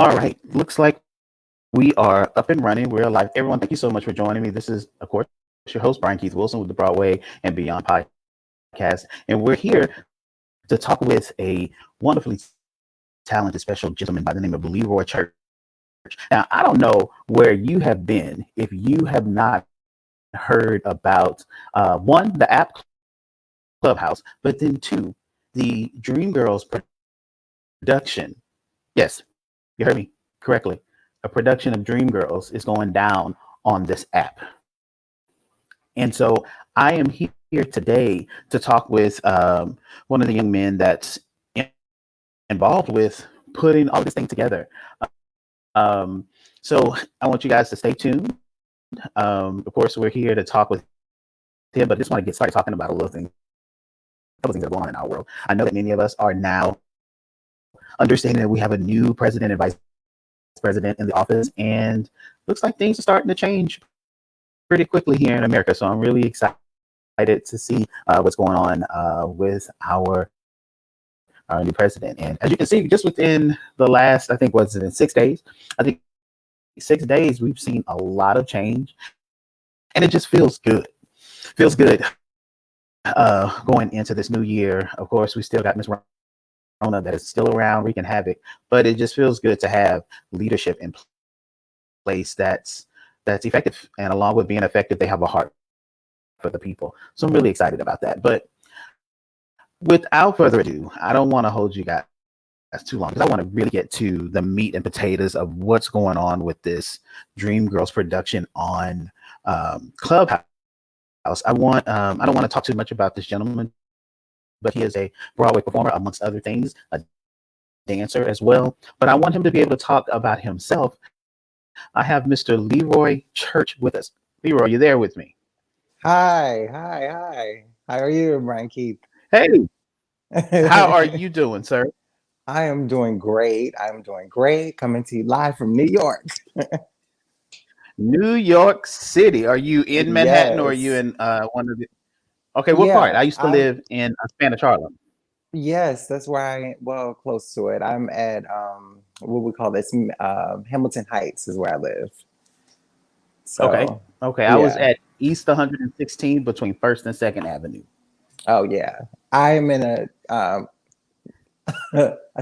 All right. Looks like we are up and running. We're live. Everyone, thank you so much for joining me. This is, of course, your host, Bryan-Keyth Wilson with the Broadway and Beyond podcast. And we're here to talk with a wonderfully talented special gentleman by the name of Leroy Church. Now, I don't know where you have been if you have not heard about one, the app Clubhouse, but then two, the Dreamgirls production. Yes, you heard me correctly. A production of Dreamgirls is going down on this app. And so I am here today to talk with one of the young men that's involved with putting all this thing together. So I want you guys to stay tuned. Of course, we're here to talk with him, but I just want to get started talking about a couple things that are going on in our world. I know that many of us are now understanding that we have a new president and vice president in the office, and looks like things are starting to change pretty quickly here in America. So I'm really excited to see what's going on with our new president. And as you can see, just within the last, I think, what's it, in 6 days? I think 6 days, we've seen a lot of change, and it just feels good. Feels good going into this new year. Of course, we still got Miss Rona that is still around wreaking havoc, but it just feels good to have leadership in place that's effective. And along with being effective, they have a heart for the people. So I'm really excited about that. But without further ado, I don't want to hold you guys too long because I want to really get to the meat and potatoes of what's going on with this Dreamgirls production on Clubhouse. I don't want to talk too much about this gentleman, but he is a Broadway performer, amongst other things, a dancer as well. But I want him to be able to talk about himself. I have Mr. Leroy Church with us. Leroy, you there with me? Hi. How are you, Bryan-Keyth? Hey, how are you doing, sir? I am doing great. Coming to you live from New York. New York City. Are you in Manhattan or are you Yes. in one of the? Okay, what part? Yeah, I used to I'm live in Spanish Harlem. yes, that's where well, close to it. I'm at what we call this Hamilton Heights is where I live. Okay, So, okay. I was yeah. at East 116 between First and Second Avenue. Oh yeah. I'm in a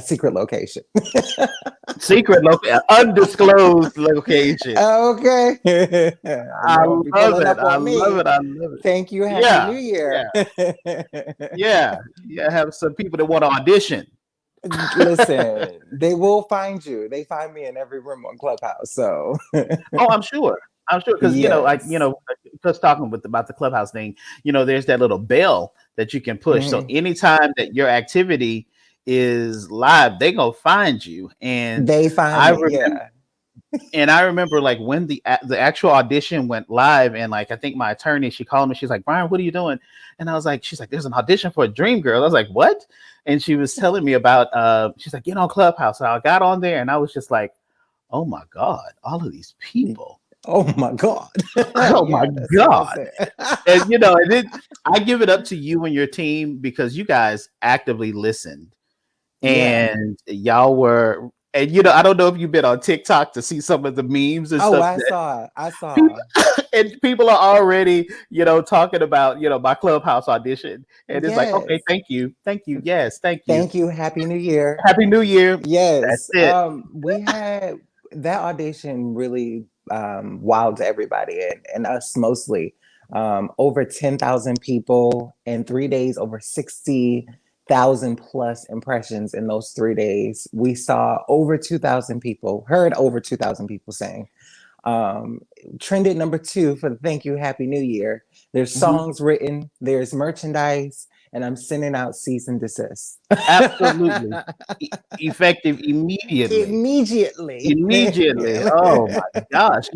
secret location. Secret location, undisclosed location. Okay. I I know don't be love pulling it. up I on love me. it. I love it. Thank you. Happy New Yeah, Year. yeah, yeah, yeah. Have some people that want to audition. Listen, they will find you. They find me in every room on Clubhouse. So, Oh, I'm sure. I'm sure because yes. just talking about the clubhouse thing. There's that little bell that you can push. So Mhm. anytime that your activity is live, they gonna find you. And They find I me. remember, Yeah. like when the actual audition went live, and like I think my attorney, she called me. She's like, Brian, what are you doing? And I was like, she's like, there's an audition for a Dream Girl. I was like, what? And she was telling me about. She's like, get on Clubhouse. So I got on there, and I was just like, oh my God, all of these people. Oh my God. Oh my Yeah, that's what I God. said. And then I give it up to you and your team because you guys actively listened Yeah. and y'all were, and I don't know if you've been on TikTok to see some of the memes and Oh, stuff I that saw. I people, saw. and people are already, talking about, my Clubhouse audition. And it's like, okay, Yes. thank you. Thank you. Yes, thank you. Thank you. Happy New Year. Happy New Year. That's Yes. it. We had that audition really wowed everybody and us mostly. Over 10,000 people in 3 days, over 60,000 plus impressions in those 3 days. We saw over 2,000 people, heard over 2,000 people saying. Um, Trended number two for the Thank You Happy New Year. There's Mhm. songs written, there's merchandise, and I'm sending out cease and desist. Absolutely. Effective immediately. Immediately. Immediately. Oh my gosh.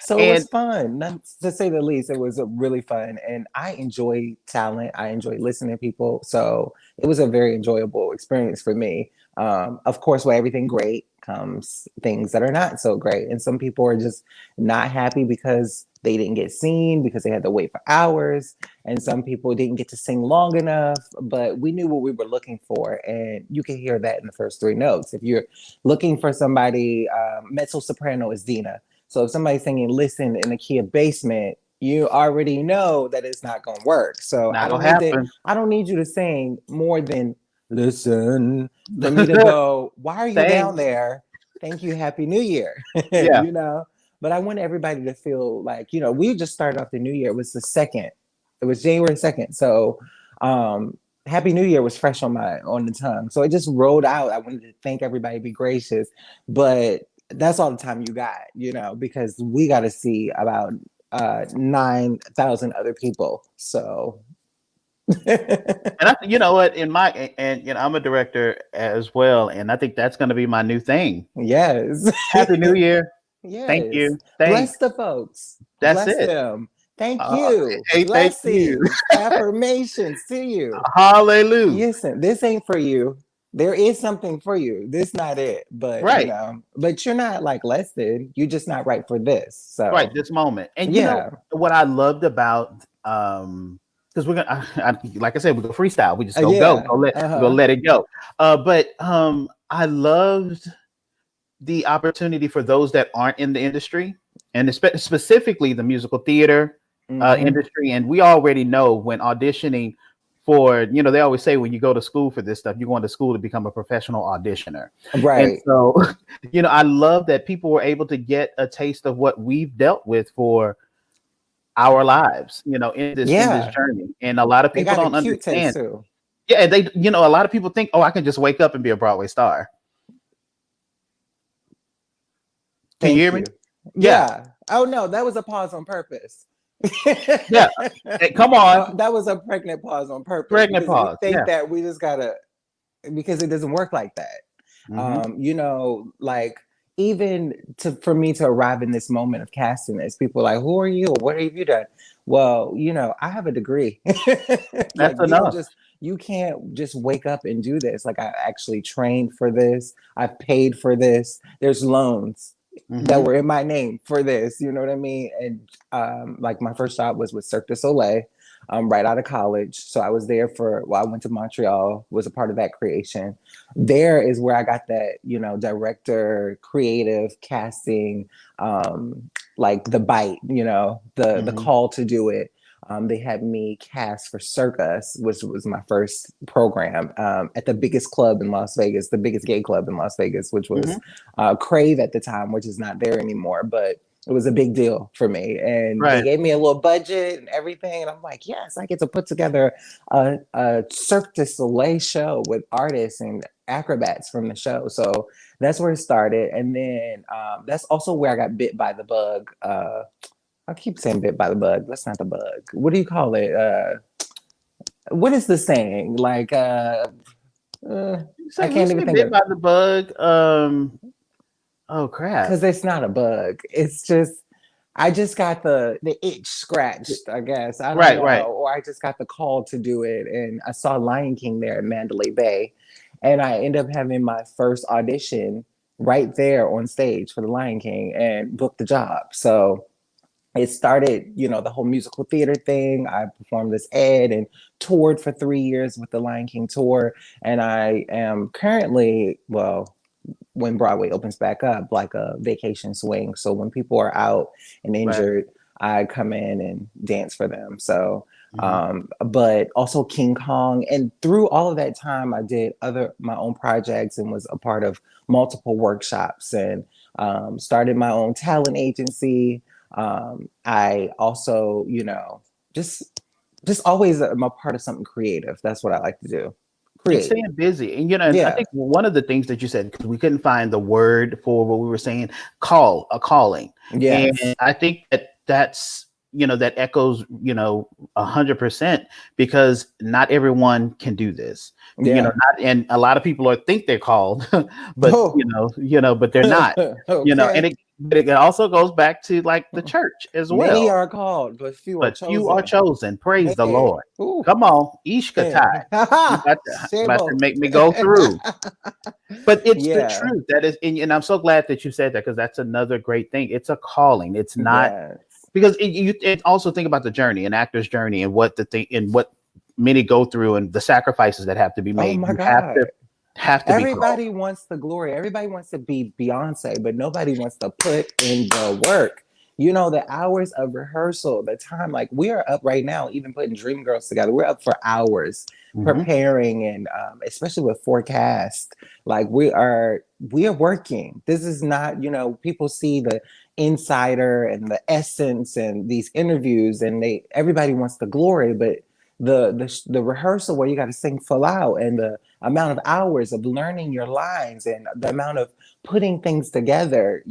So it was And fun, to say the least. It was really fun, and I enjoy talent. I enjoy listening to people, so it was a very enjoyable experience for me. Of course, with everything great comes things that are not so great. And some people are just not happy because they didn't get seen, because they had to wait for hours. And some people didn't get to sing long enough, but we knew what we were looking for. And you can hear that in the first three notes. If you're looking for somebody, mezzo soprano is Dina. So if somebody's singing listen in the key of basement, you already know that it's not going to work. So Not gonna happen. I don't need you to sing more than listen for me to go, why are you down there? Thank you, happy new year. Yeah. You know, but I want everybody to feel like, you know, we just started off the new year. It was the 2nd. It was January 2nd. So happy new year was fresh on the tongue. So it just rolled out. I wanted to thank everybody, be gracious, but that's all the time you got, you know, because we got to see about 9,000 other people. So And you know what, and you know, I'm a director as well, and I think that's going to be my new thing. Yes. Happy New Year. Thank Yes. you. Thanks. Bless the folks. That's Bless it. them. Thank you. Hey, thank you. Blessings, affirmations to you. Hallelujah. Listen, this ain't for you. There is something for you. This not it. But you Right. know, but you're not like less than. You're just not right for this. Right. So This moment. And you know yeah. what I loved about because we're gonna like I said, we're gonna freestyle. We just Yeah. we're gonna let it go. But I loved the opportunity for those that aren't in the industry, and specifically the musical theater industry. And we already know when auditioning for, you know, they always say when you go to school for this stuff, you're going to school to become a professional auditioner. And Right. so, you know, I love that people were able to get a taste of what we've dealt with for our lives, you know, in this Yeah. journey. And a lot of They people got a don't cute taste understand. too. Yeah, they, you know, a lot of people think, oh, I can just wake up and be a Broadway star. Can you hear Thank me? you. Yeah. Yeah. Oh no, that was a pause on purpose. Yeah. Hey, come on. That was a pregnant pause on purpose Pregnant because we pause. think Yeah. that we just gotta, because it doesn't work like that. Mm-hmm. You know, like even for me to arrive in this moment of casting this, people are like, who are you? What have you done? Well, you know, I have a degree. Like That's you don't enough. just, you can't just wake up and do this. Like I actually trained for this. I've paid for this. There's loans that Mm-hmm. were in my name for this. You know what I mean? And like my first job was with Cirque du Soleil, right out of college. So I was there for, well, I went to Montreal, was a part of that creation. There is where I got that, you know, director, creative, casting, like the bite, you know, the Mm-hmm. call to do it. They had me cast for Circus, which was my first program, at the biggest club in Las Vegas, the biggest gay club in Las Vegas, which was Mm-hmm. Crave at the time, which is not there anymore. But it was a big deal for me. And they Right. gave me a little budget and everything. And I'm like, yes, I get to put together a Cirque du Soleil show with artists and acrobats from the show. So that's where it started. And then that's also where I got bit by the bug. I keep saying bit by the bug. That's not the bug. What do you call it? What is the saying? Like, I Say we can't even say think bit of, by the bug. Oh crap. because it's not a bug. It's just, I just got the itch scratched, I guess. I don't Right, right. know. Or I just got the call to do it. And I saw Lion King there at Mandalay Bay. And I ended up having my first audition right there on stage for the Lion King and booked the job. So it started, you know, the whole musical theater thing. I performed this Ed and toured for 3 years with the Lion King tour. And I am currently, well, when Broadway opens back up, like a vacation swing. So when people are out and Right. injured, I come in and dance for them. So, Mm-hmm. but also King Kong. And through all of that time, I did my own projects and was a part of multiple workshops and started my own talent agency. I also, you know, just always am a part of something creative. That's what I like to do. And Create. staying busy. And you know, and I Yeah. think one of the things that you said, because we couldn't find the word for what we were saying, a calling. And Yes. I think that that's that echoes, 100%, because not everyone can do this, Yeah. and a lot of people think they're called, but Oh. but they're not, and Okay. it also goes back to like the church as Many well. are called, but few are But few are chosen. chosen. Praise the Hey. Lord. Ooh. Come on, Ishkatai. Man. You about to Shemo. make me go through. But it's the Yeah. truth. That is, and I'm so glad that you said that, because that's another great thing. It's a calling. It's not, Yes. because it also think about the journey, an actor's journey, and what the thing and what many go through, and the sacrifices that have to be Oh made. my You God. have to be called. Everybody wants the glory. Everybody wants to be Beyonce, but nobody wants to put in the work. The hours of rehearsal, the time, like we are up right now, even putting Dreamgirls together. We're up for hours Hmm. preparing, and especially with forecast, like we are working. This is not, people see the insider and the essence and these interviews, and everybody wants the glory, but the rehearsal where you got to sing full out, and the amount of hours of learning your lines, and the amount of putting things together,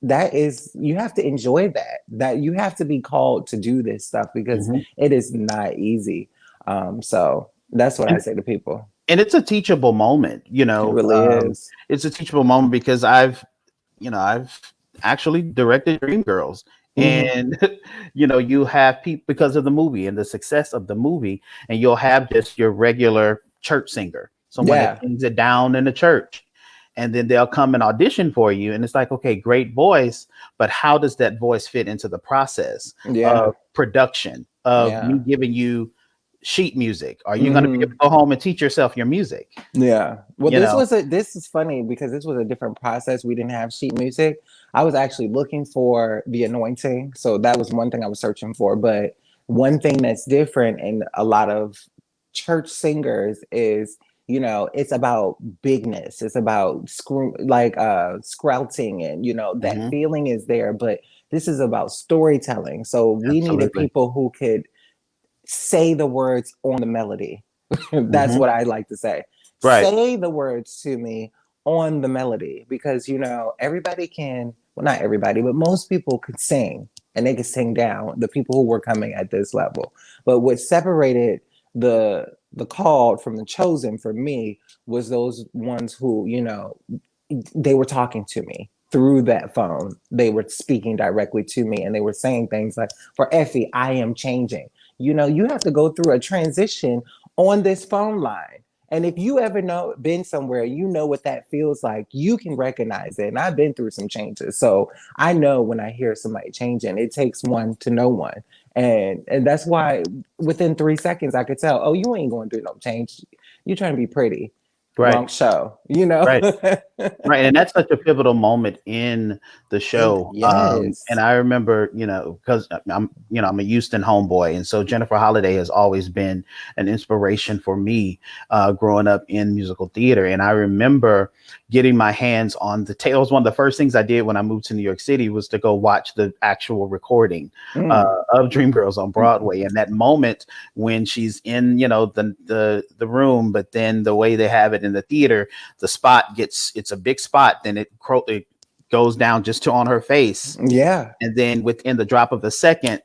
that is you have to enjoy that you have to be called to do this stuff, because Hmm. it is not easy. So that's what I And say to people. it's a teachable moment. It really is. It's a teachable moment, because I've actually directed Dreamgirls, Hmm. and you have people, because of the movie and the success of the movie, and you'll have just your regular church singer, someone that Yeah. sings it down in the church, and then they'll come and audition for you, and it's like, okay, great voice, but how does that voice fit into the process Yeah. of production, of me Yeah. giving you sheet music? Are you going to be able Hmm. to go home and teach yourself your music? Yeah. Well, You know. this is funny because this was a different process. We didn't have sheet music. I was actually looking for the anointing. So that was one thing I was searching for. But one thing that's different in a lot of church singers is, it's about bigness. It's about scrouting, and that Hmm. feeling is there, but this is about storytelling. So we needed Absolutely. people who could say the words on the melody. That's Hmm. what I like to say. Right. Say the words to me on the melody, because everybody can, well, not everybody, but most people could sing, and they could sing down, the people who were coming at this level. But what separated the called from the chosen for me was those ones who, they were talking to me through that phone. They were speaking directly to me, and they were saying things like, for Effie, I am changing. You have to go through a transition on this phone line. And if you ever been somewhere, you know what that feels like. You can recognize it. And I've been through some changes. So I know when I hear somebody changing, it takes one to know one. And that's why within 3 seconds I could tell, oh, you ain't going through no change. You're trying to be pretty. Right. Wrong show. Right. Right, and that's such a pivotal moment in the show. And Yes. I remember, because I'm a Houston homeboy, and so Jennifer Holliday has always been an inspiration for me, growing up in musical theater. And I remember getting my hands on the tape. It was one of the first things I did when I moved to New York City, was to go watch the actual recording Mm. of Dreamgirls on Broadway. And that moment when she's in, the room, but then the way they have it in the theater, the spot it's a big spot, then it goes down just to on her face, Yeah. and then within the drop of a second,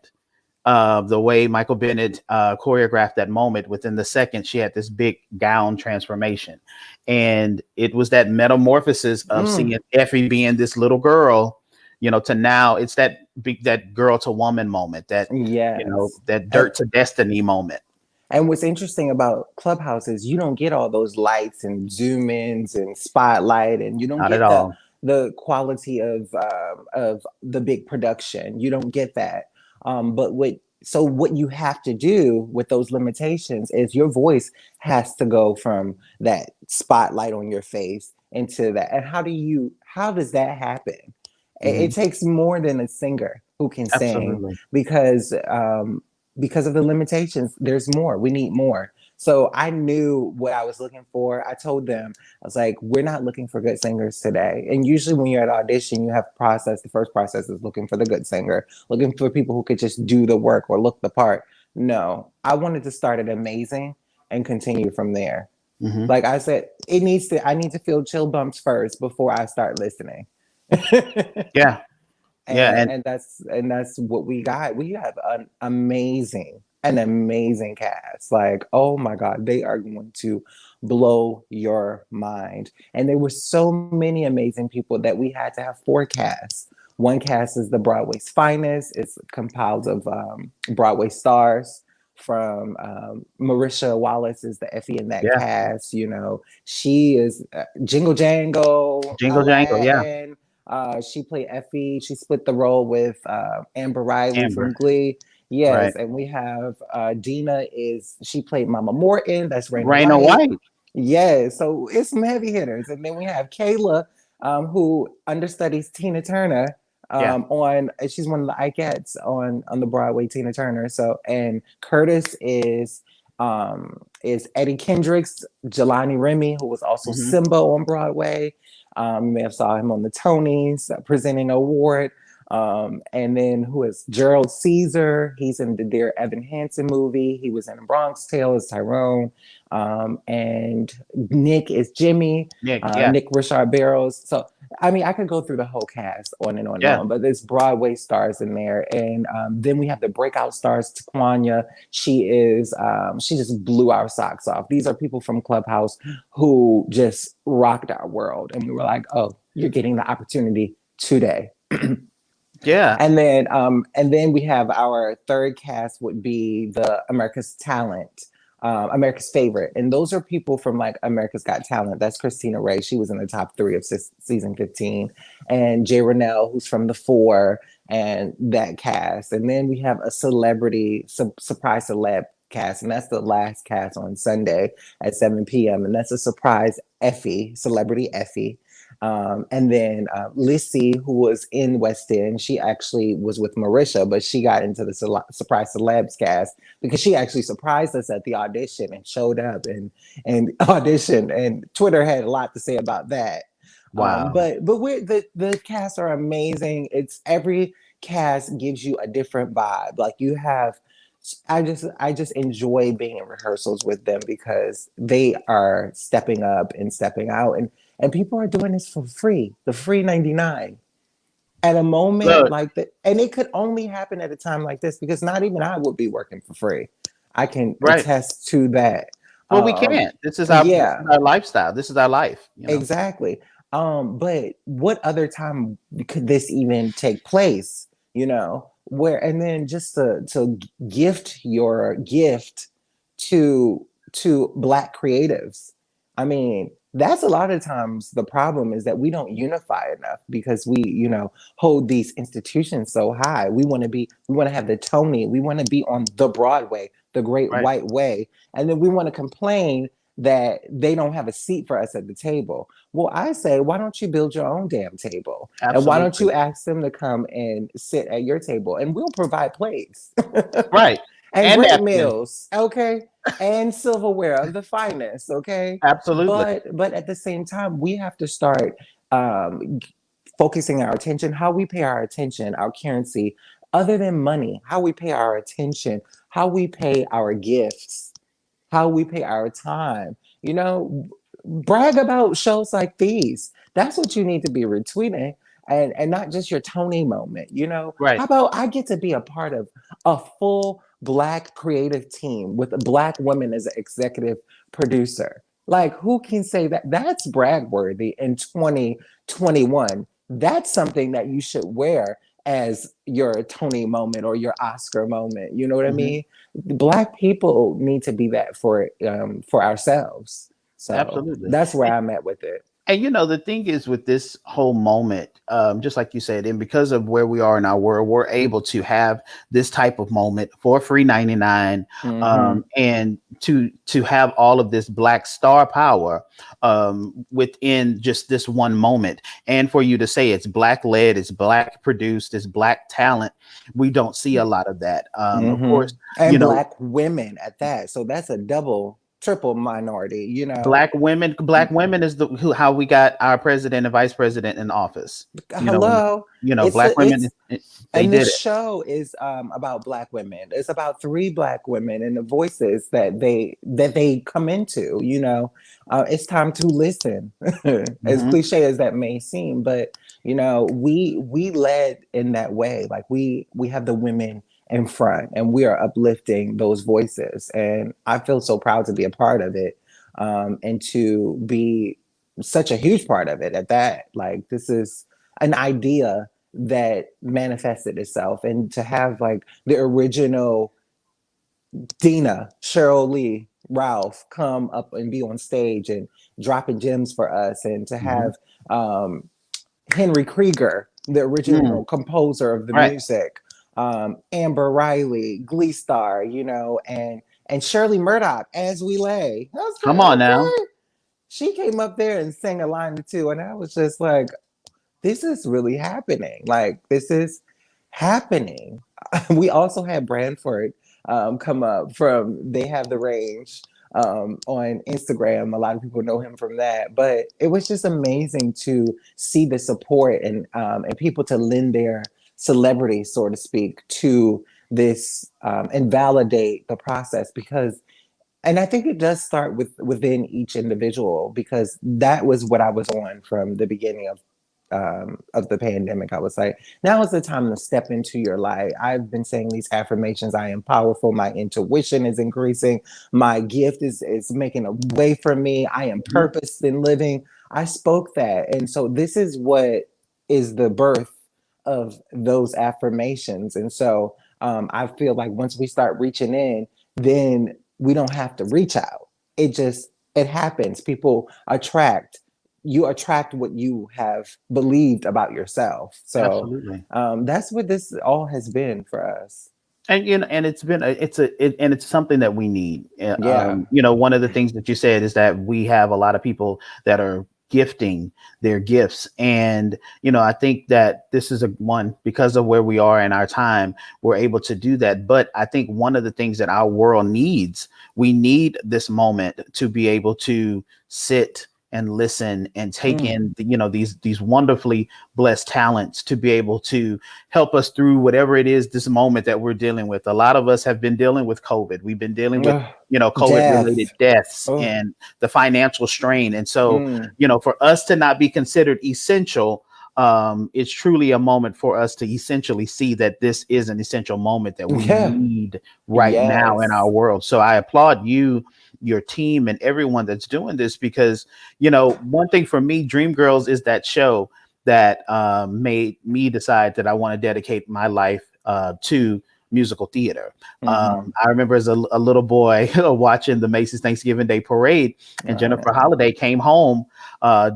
the way Michael Bennett choreographed that moment, within the second she had this big gown transformation, and it was that metamorphosis of Mm. seeing Effie being this little girl, to now it's that girl to woman moment, that Yes. that And dirt to destiny moment. And what's interesting about Clubhouse is you don't get all those lights and zoom ins and spotlight, and you don't Not at get the all. the quality of the big production. You don't get that. But what you have to do with those limitations is your voice has to go from that spotlight on your face into that. And how does that happen? It Hmm. takes more than a singer who can sing, Absolutely. because of the limitations. There's more. We need more. So I knew what I was looking for. I told them, I was like, we're not looking for good singers today. And usually when you're at audition, you have a process. The first process is looking for the good singer, looking for people who could just do the work or look the part. No, I wanted to start at amazing and continue from there. Hmm. Like I said, I need to feel chill bumps first before I start listening. Yeah. Yeah, and And that's what we got. We have an amazing cast. Like, oh my God, they are going to blow your mind. And there were so many amazing people that we had to have four casts. One cast is the Broadway's finest. It's compiled of Broadway stars. From Marisha Wallace is the Effie in that yeah, cast. You know, she is Jingle Jangle, Jingle Jangle, yeah, Aladdin. She played Effie. She split the role with Amber Riley Amber, from Glee. right. Yes, and we have Dina is she played Mama Morton. That's Raina Raina White. White. Yes, so it's some heavy hitters, and then we have Kayla, who understudies Tina Turner. Yeah. On she's one of the Ikettes on the Broadway Tina Turner. So and Curtis is Eddie Kendricks, Jelani Remy, who was also Hmm. Simba on Broadway. You may have saw him on the Tonys presenting an award. And then who is Gerald Caesar? He's in the Dear Evan Hansen movie. He was in Bronx Tale as Tyrone. And Nick is Jimmy. Nick, yeah, Nick Richard Barrows. So I mean, I could go through the whole cast on and on and yeah. on, but there's Broadway stars in there, and then we have the breakout stars. Taquania, she just blew our socks off. These are people from Clubhouse who just rocked our world, and we were like, "Oh, you're getting the opportunity today." Yeah. And then we have our third cast would be the America's Talent, America's Favorite, and those are people from like America's Got Talent. That's Christina Ray. She was in the top three of season 15, and Jay Rennell, who's from The Four, and that cast. And then we have a celebrity surprise celeb cast, and that's the last cast on Sunday at 7 p.m. And that's a surprise Effie, celebrity Effie. And then Lissy, who was in West End, she actually was with Marisha, but she got into the surprise celebs cast because she actually surprised us at the audition and showed up and auditioned. And Twitter had a lot to say about that. Wow. But the casts are amazing. It's every cast gives you a different vibe. Like you have. I just enjoy being in rehearsals with them because they are stepping up and stepping out, and people are doing this for free, the free 99 at a moment Look, like that. And it could only happen at a time like this because not even I would be working for free. I can right. attest to that. Well, we Um, can't. This is yeah, our lifestyle. This is our life, you know. exactly. But what other time could this even take place? You know, where and then just to gift your gift to Black creatives. I mean, that's a lot of times the problem is that we don't unify enough because we, you know, hold these institutions so high. We want to have the Tony, we want to be on the Broadway, the Great Right. White Way, and then we want to complain that they don't have a seat for us at the table. Well, I say, why don't you build your own damn table? And why don't Absolutely. you ask them to come and sit at your table and we'll provide plates Right. and And great napkins. meals, okay? And silverware of the finest, okay? Absolutely. But at the same time, we have to start um, focusing our attention, how we pay our attention, our currency, other than money, how we pay our attention, how we pay our gifts, how we pay our time. You know, brag about shows like these. That's what you need to be retweeting. And not just your Tony moment, you know. Right. How about I get to be a part of a full Black creative team with a Black woman as an executive producer? Like, who can say that? That's brag worthy in 2021. That's something that you should wear as your Tony moment or your Oscar moment. You know what I Hmm. mean? Black people need to be that for ourselves. So Absolutely. that's where I'm at with it. And you know, the thing is with this whole moment, just like you said, and because of where we are in our world, we're able to have this type of moment for free 99, Mm-hmm. and to have all of this Black star power within just this one moment, and for you to say it's Black led, it's Black produced, it's Black talent. We don't see a lot of that. Of Mm-hmm. course, And you know, Black women at that. So that's a double. triple minority, you know. Black women is how we got our president and vice president in office. Hello. It's Black women, it's they and did this it. show is about Black women. It's about three Black women and the voices that they come into. You know, it's time to listen. As Hmm. cliche as that may seem, but you know, we led in that way. Like we have the women in front, and we are uplifting those voices. And I feel so proud to be a part of it, and to be such a huge part of it. At that, like this is an idea that manifested itself, and to have like the original Dina, Cheryl Lee, Ralph come up and be on stage and dropping gems for us, and to Hmm. have Henry Krieger, the Mm, original composer of the right. music, Amber Riley, Glee star, you know, and Shirley Murdoch, As We Lay. I was Come like, on now. okay. She came up there and sang a line or two, and I was just like, this is really happening. Like, this is happening. We also had Branford come up from They Have the Range on Instagram. A lot of people know him from that. But it was just amazing to see the support, and people to lend their celebrity, so to speak, to this, and validate the process, because and I think it does start within each individual, because that was what I was on from the beginning of the pandemic. I was like, now is the time to step into your light. I've been saying these affirmations. I am powerful. My intuition is increasing. My gift is making a way for me. I am Mhm. purposed in living. I spoke that. And so this is what is the birth of those affirmations. And so I feel like once we start reaching in, then we don't have to reach out. It happens. People attract, you attract what you have believed about yourself. So Absolutely. that's what this all has been for us. And and it's been and it's something that we need. Yeah. One of the things that you said is that we have a lot of people that are gifting their gifts, and I think that this is a one because of where we are in our time, we're able to do that. But I think one of the things that our world needs, we need this moment to be able to sit and listen and take Mm. in these wonderfully blessed talents to be able to help us through whatever it is this moment that we're dealing with. A lot of us have been dealing with COVID. We've been dealing with, Ugh, COVID related death. deaths Oh. and the financial strain. And so, Mm. for us to not be considered essential, it's truly a moment for us to essentially see that this is an essential moment that we Yeah. need right now in our Yes. world. So I applaud you, your team, and everyone that's doing this because, one thing for me, Dreamgirls is that show that made me decide that I want to dedicate my life to musical theater. Hmm. I remember as a little boy watching the Macy's Thanksgiving Day Parade, and Oh, Jennifer yeah. Holliday came home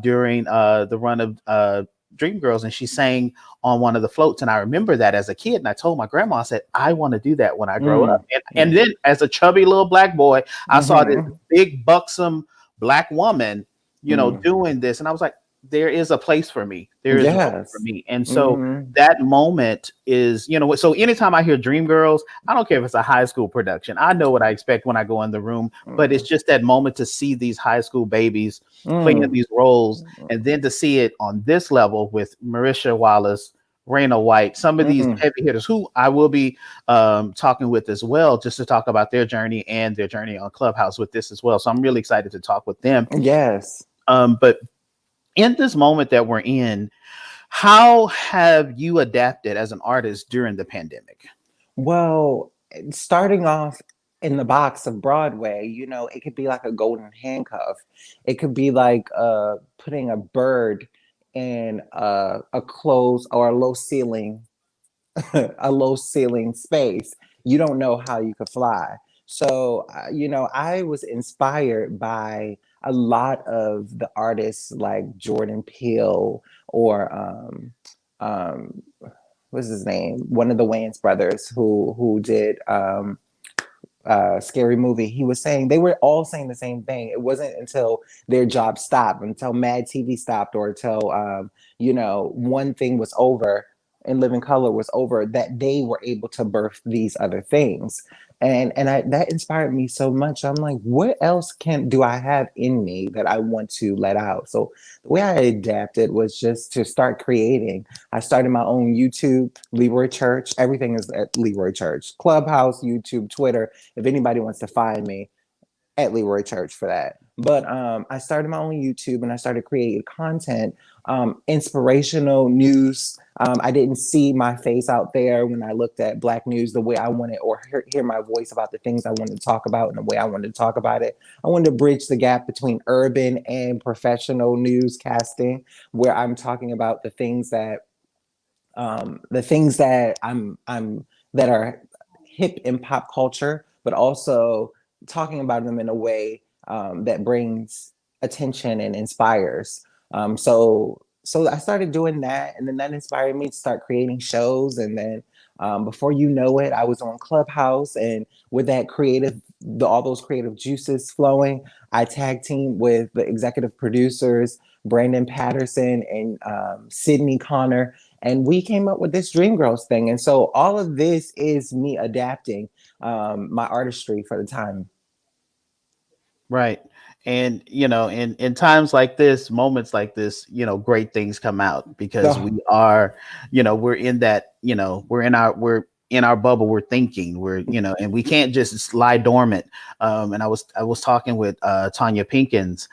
during the run of Dreamgirls, and she sang on one of the floats. And I remember that as a kid, and I told my grandma, I said, I want to do that when I grow up. Mm. And then as a chubby little black boy, I saw this Hmm. big buxom black woman, Mm. doing this, and I was like, there is a place for me. There is room for Yes. me. And so Hmm. that moment is, so anytime I hear Dreamgirls, I don't care if it's a high school production. I know what I expect when I go in the room, but it's just that moment to see these high school babies playing Mm. these roles, and then to see it on this level with Marisha Wallace, Raina White, some of these Mm. heavy hitters who I will be talking with as well, just to talk about their journey and their journey on Clubhouse with this as well. So I'm really excited to talk with them. Yes. But in this moment that we're in, how have you adapted as an artist during the pandemic? Well, starting off in the box of Broadway, you know, it could be like a golden handcuff. It could be like putting a bird in a closed or a low ceiling, a low ceiling space. You don't know how you could fly. So, you know, I was inspired by a lot of the artists like Jordan Peele, or um, what's his name? One of the Wayans brothers who did Scary Movie. He was saying they were all saying the same thing. It wasn't until their job stopped, until Mad TV stopped, or until you know, one thing was over. in Living Color was over, that they were able to birth these other things. That inspired me so much. I'm like, what else can do I have in me that I want to let out? So the way I adapted was just to start creating. I started my own YouTube, Leroy Church. Everything is at Leroy Church. Clubhouse, YouTube, Twitter. If anybody wants to find me, at Leroy Church for that. But I started my own YouTube and I started creating content, inspirational news. I didn't see my face out there when I looked at Black news the way I wanted, or hear my voice about the things I wanted to talk about and the way I wanted to talk about it. I wanted to bridge the gap between urban and professional newscasting, where I'm talking about the things that I'm that are hip in pop culture, but also talking about them in a way that brings attention and inspires. So I started doing that, and then that inspired me to start creating shows. And then before you know it, I was on Clubhouse, and with that all those creative juices flowing, I tag teamed with the executive producers, Brandon Patterson and Sydney Connor, and we came up with this Dream Girls thing. And so all of this is me adapting my artistry for the time. Right. And in times like this, moments like this, great things come out because Oh, we are, we're in that, we're in our bubble, we're thinking, and we can't just lie dormant. And I was talking with Tanya Pinkins,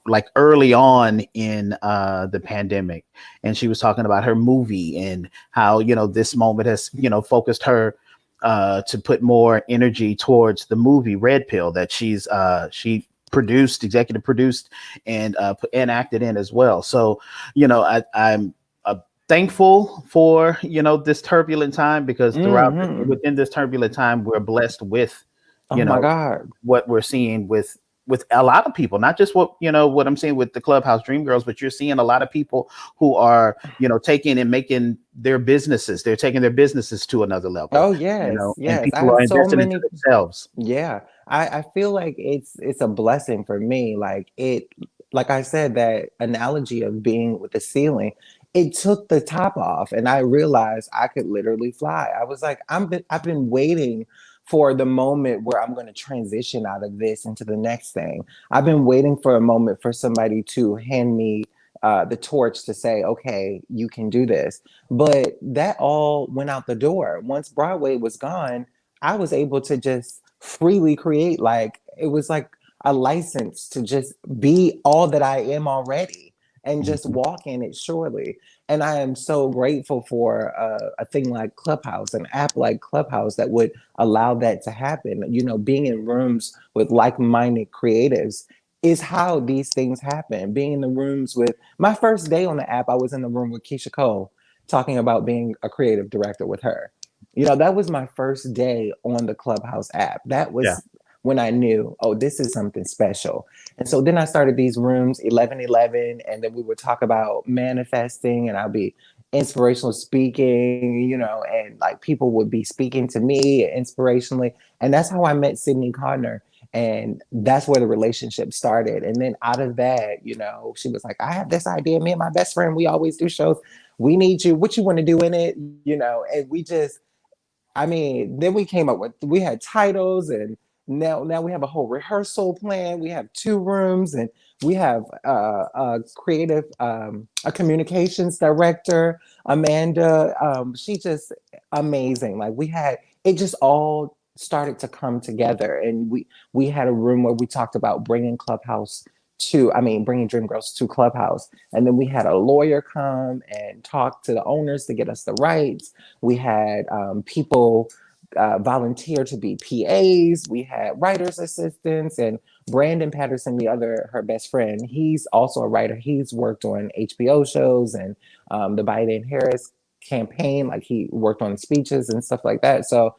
like early on in the pandemic, and she was talking about her movie and how, this moment has, focused her to put more energy towards the movie Red Pill that she produced, executive produced, and acted in as well. So, I'm thankful for this turbulent time, because hmm within this turbulent time, we're blessed with oh you my know God. what we're seeing with a lot of people, not just what I'm seeing with the Clubhouse Dream Girls, but you're seeing a lot of people who are, taking and making their businesses, they're taking their businesses to another level, Oh yes, and yes. I people have are so investing into many. themselves. Yeah, I feel like it's a blessing for me. Like I said, that analogy of being with the ceiling, it took the top off, and I realized I could literally fly. I was like, I've been waiting for the moment where I'm going to transition out of this into the next thing. I've been waiting for a moment for somebody to hand me the torch to say, okay, you can do this. But that all went out the door once Broadway was gone. I was able to just freely create. Like it was like a license to just be all that I am already and just Mhm. walk in it surely. And I am so grateful for a thing like Clubhouse, an app like Clubhouse that would allow that to happen. You know, being in rooms with like minded creatives is how these things happen. Being in the rooms with my first day on the app, I was in the room with Keisha Cole talking about being a creative director with her. You know, that was my first day on the Clubhouse app. That Yeah. was when I knew, oh, this is something special. And so then I started these rooms, 1111, and then we would talk about manifesting, and I'll be inspirational speaking, you know, and like people would be speaking to me inspirationally. And that's how I met Sydney Connor. And that's where the relationship started. And then out of that, you know, she was like, I have this idea. Me and my best friend, we always do shows. We need you. What you want to do in it? You know, and we just, I mean, then we came up with, we had titles, and now we have a whole rehearsal plan. We have two rooms, and we have a creative, a communications director, Amanda. She just amazing. Like we had, it just all started to come together, and we had a room where we talked about bringing Clubhouse to, I mean, bringing Dream Girls to Clubhouse, and then we had a lawyer come and talk to the owners to get us the rights. We had people volunteer to be PAs. We had writers assistants, and Brandon Patterson, her best friend, he's also a writer. He's worked on HBO shows and the Biden Harris campaign. Like he worked on speeches and stuff like that. So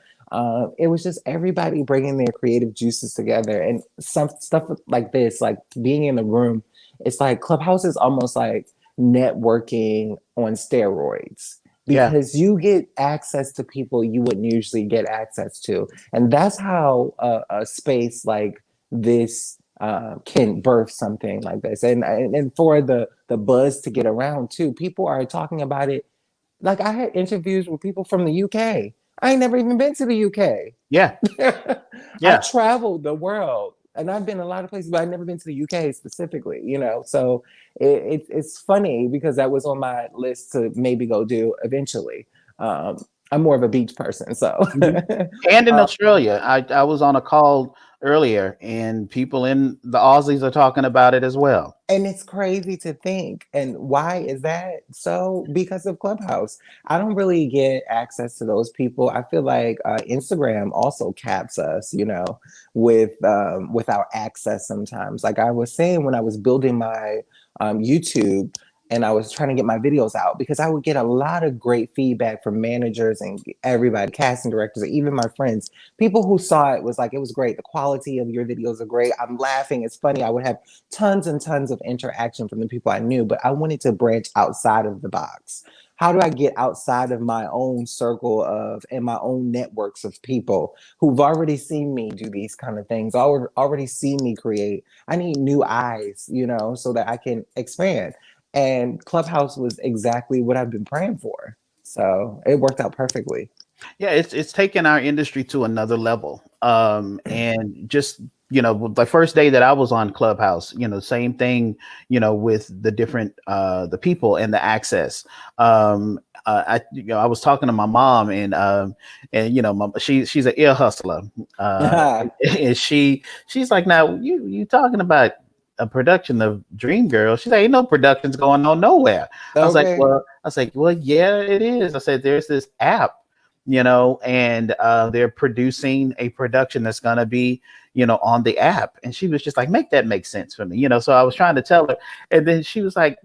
it was just everybody bringing their creative juices together, and some stuff like this, like being in the room. It's like Clubhouse is almost like networking on steroids, Yeah. because you get access to people you wouldn't usually get access to. And that's how a space like this can birth something like this. And for the buzz to get around too, people are talking about it Like I had interviews with people from the UK. I ain't never even been to the UK. Yeah, I yeah. traveled the world and I've been a lot of places, but I've never been to the UK specifically, you know. So it's funny because that was on my list to maybe go do eventually. Um, I'm more of a beach person, so Mhm. And in uh, Australia, I was on a call earlier, and people in the Aussies are talking about it as well. and it's crazy to think. And why is that so? Because of Clubhouse. I don't really get access to those people. I feel like Instagram also caps us, you know, with our access sometimes. Like I was saying when I was building my YouTube and I was trying to get my videos out because I would get a lot of great feedback from managers and everybody, casting directors, even my friends. People who saw it was like, it was great. The quality of your videos are great. I'm laughing. It's funny. I would have tons and tons of interaction from the people I knew, but I wanted to branch outside of the box. How do I get outside of my own circle of and my own networks of people who've already seen me do these kind of things, already seen me create? I need new eyes, you know, so that I can expand. And Clubhouse was exactly what I've been praying for. So it worked out perfectly. Yeah, it's taken our industry to another level. And just the first day that I was on Clubhouse, same thing, with the different the people and the access. I was talking to my mom, and she's an ear hustler, and she's like, now you talking about a production of Dreamgirls? She's like, ain't no productions going on nowhere. Okay. I was like, well, yeah, it is. I said, there's this app, and they're producing a production that's going to be, on the app. And she was just like, make that make sense for me, so I was trying to tell her. And then she's like,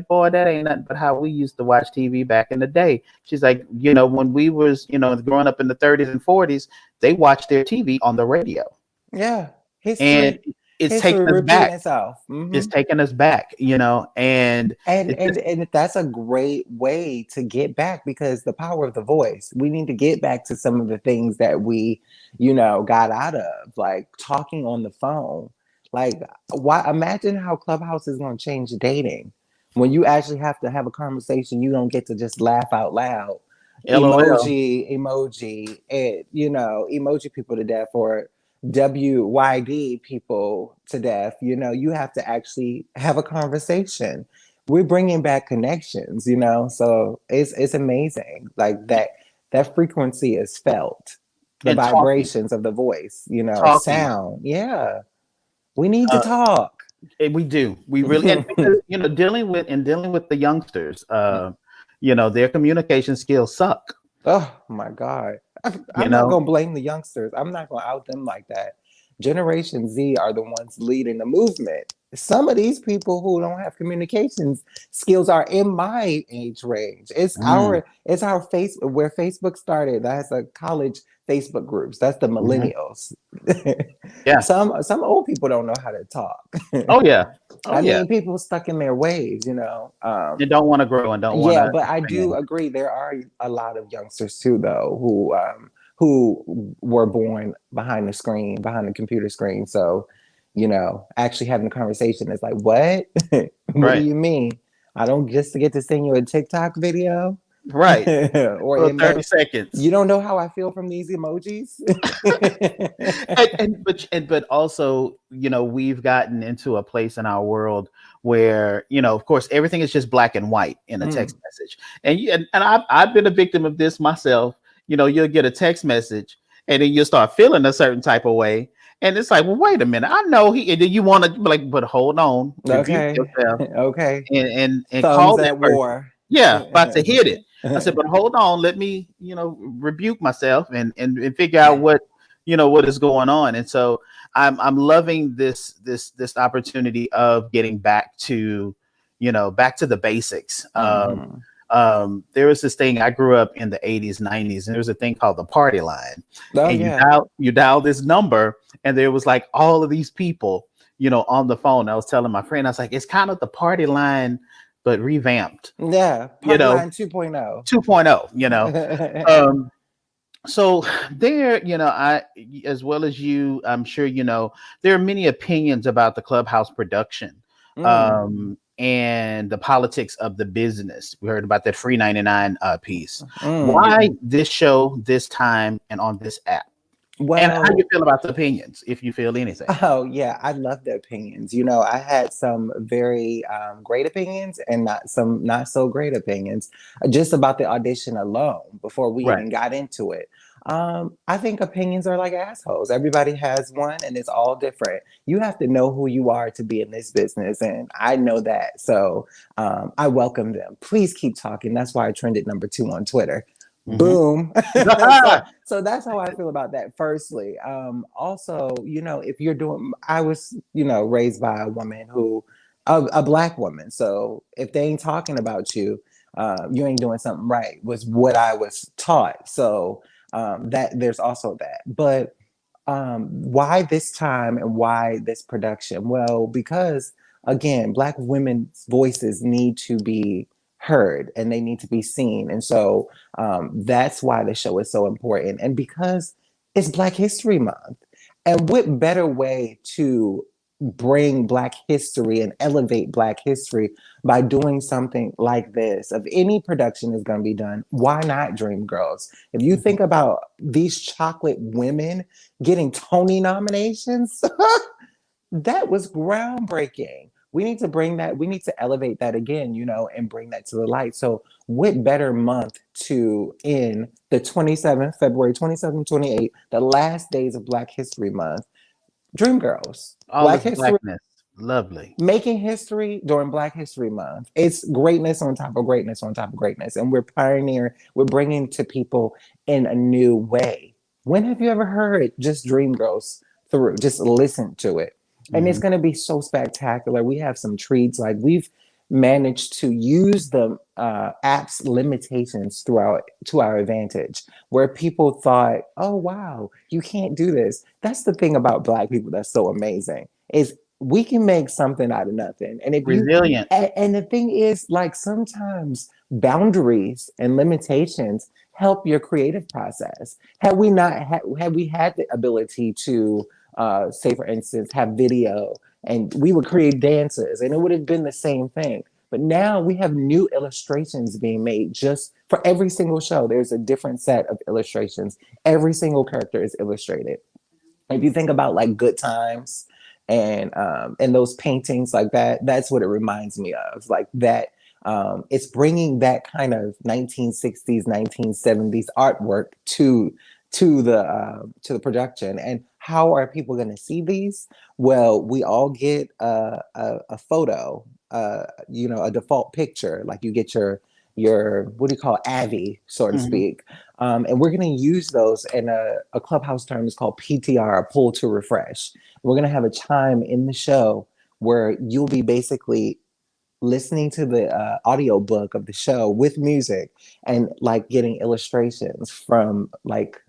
boy, that ain't nothing but how we used to watch TV back in the day. She's like, when we was, growing up in the 30s and 40s, they watched their TV on the radio. Yeah. And History. it's History taking us repeating back. itself. It's taking us back, and And it's just that's a great way to get back because the power of the voice. We need to get back to some of the things that we, you know, got out of, like talking on the phone. Like, why? Imagine how Clubhouse is going to change dating when you actually have to have a conversation. You don't get to just laugh out loud, LOL. emoji, and you know, emoji people to death or WYD people to death. You know, you have to actually have a conversation. We're bringing back connections, you know, so it's amazing. Like that frequency is felt, the And talking, vibrations of the voice, you know, talking. sound. Yeah, we need to Uh, talk. we do. We really, and because, dealing with the youngsters, their communication skills suck. Oh my God. You I'm not know, going to blame the youngsters. I'm not going to out them like that. Generation Z are the ones leading the movement. Some of these people who don't have communications skills are in my age range. mm, It's our face where Facebook started. That's a college Facebook groups. That's the mhm. millennials. Yeah. Some old people don't know how to talk. Oh yeah. Oh I yeah. mean, people stuck in their ways, you know. They don't want to grow and don't want Yeah, to but I do expand. agree. There are a lot of youngsters too, though, who were born behind the screen, behind the computer screen. So, you know, actually having a conversation is like, what? What do Right. you mean? I don't just get to send you a TikTok video Right. or Well, 30 email. seconds. You don't know how I feel from these emojis. But also, we've gotten into a place in our world where, of course, everything is just black and white in a text Mm, message. And I've been a victim of this myself. You'll get a text message and then you'll start feeling a certain type of way. And it's like, well, wait a minute. I know and then you want to be like, but hold on, rebuke okay, yourself okay. and call Thumbs that at person. war. Yeah, about to hit it. I said, but hold on, let me, rebuke myself and figure out what is going on. And so I'm loving this opportunity of getting back to, back to the basics. Mhm. There was this thing. I grew up in the 80s, 90s, and there was a thing called the party line. Oh And yeah. you dial this number, and there was like all of these people, on the phone. I was telling my friend, I was like, it's kind of the party line, but revamped, Yeah, you Party know, Line 2.0. 2.0, Um, so there, I, as well as I'm sure, there are many opinions about the Clubhouse production. Mm. Um, and the politics of the business. We heard about that free 99 piece. Mm. Why this show, this time, and on this app? And how you Well, feel about the opinions, if you feel anything. oh yeah, I love the opinions. You know, I had some very great opinions and not so great opinions just about the audition alone before we Right. even got into it. I think opinions are like assholes. Everybody has one, and it's all different. You have to know who you are to be in this business, and I know that. So I welcome them. Please keep talking. That's why I trended #2 on Twitter. Hmm. Boom. So that's how I feel about that. Firstly, also, you know, if you're doing, I was, you know, raised by a woman who, a black woman. So if they ain't talking about you, you ain't doing something right. Was what I was taught. So that there's also that. But why this time and why this production? Well, because again, Black women's voices need to be heard and they need to be seen. And so that's why the show is so important. And because it's Black History Month. And what better way to bring Black history and elevate Black history by doing something like this? If any production is going to be done, why not Dreamgirls? If you think about these chocolate women getting Tony nominations, that was groundbreaking. We need to bring that, we need to elevate that again, you know, and bring that to the light. So, what better month to end the 27th, February 27th, 28th, the last days of Black History Month? Dreamgirls, All Black this History, blackness. Lovely. making history during Black History Month. It's greatness on top of greatness on top of greatness. And we're pioneering, we're bringing to people in a new way. When have you ever heard just Dreamgirls through? Just listen to it. And it's Hmm. going to be so spectacular. We have some treats. Like we've managed to use the app's limitations throughout to our advantage, where people thought, oh, wow, you can't do this. That's the thing about Black people that's so amazing is we can make something out of nothing. And if you, Resilience. and the thing is, like sometimes boundaries and limitations help your creative process. Had we had the ability to, say for instance, have video and we would create dances and it would have been the same thing. But now we have new illustrations being made just for every single show. There's a different set of illustrations. Every single character is illustrated. If you think about like Good Times and those paintings like that, that's what it reminds me of. Like that, it's bringing that kind of 1960s, 1970s artwork to the production. And how are people going to see these? Well, we all get a photo, you know, a default picture. Like you get your what do you call it, Avi, so to Hmm. speak. And we're going to use those, and a clubhouse term is called PTR, pull to refresh. We're going to have a chime in the show where you'll be basically listening to the audio book of the show with music and like getting illustrations from like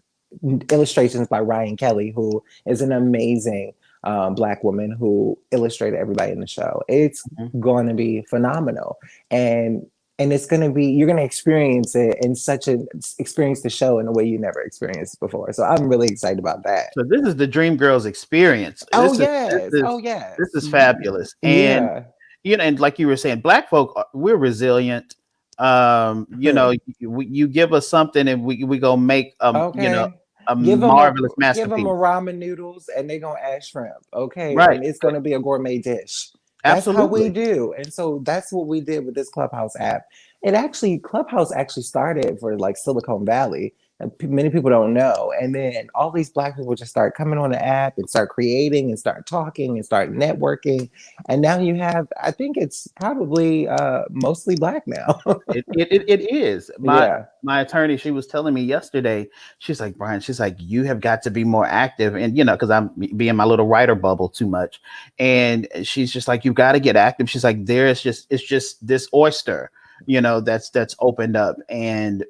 illustrations by Ryan Kelly, who is an amazing Black woman who illustrated everybody in the show. It's going to be phenomenal. And it's going to be, you're going to experience it in such a, experience the show in a way you never experienced before. So I'm really excited about that. So this is the Dream Girls experience. Oh This is this yes. is Oh yes. this is fabulous. And Yeah. you know, and like you were saying, Black folk, we're resilient. You know, you give us something, and we go make you know, Okay. a Give marvelous them a masterpiece. ramen noodles and they're gonna add shrimp. Okay. Right. And it's gonna be a gourmet dish. That's how we Absolutely. do. And so that's what we did with this Clubhouse app. It actually, Clubhouse actually started for like Silicon Valley. And many people don't know. And then all these Black people just start coming on the app and start creating and start talking and start networking. And now you have, I think it's probably mostly Black now. It is. Yeah. My attorney, she was telling me yesterday, she's like, Brian, she's like, you have got to be more active. And, you know, because I'm being my little writer bubble too much. And she's just like, you got to get active. She's like, it's just this oyster, you know, that's opened up, and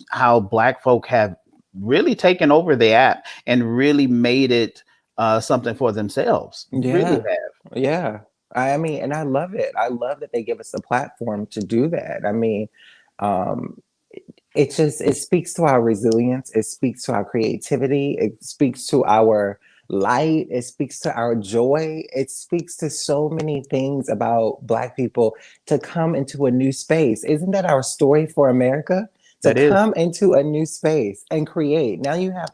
how Black folk have really taken over the app and really made it something for themselves. Really Yeah. have. Yeah. I mean, and I love it. I love that they give us a platform to do that. I mean, um, it speaks to our resilience. It speaks to our creativity. It speaks to our light. It speaks to our joy. It speaks to so many things about Black people to come into a new space. Isn't that our story for America? To That is. come into a new space and create. Now you have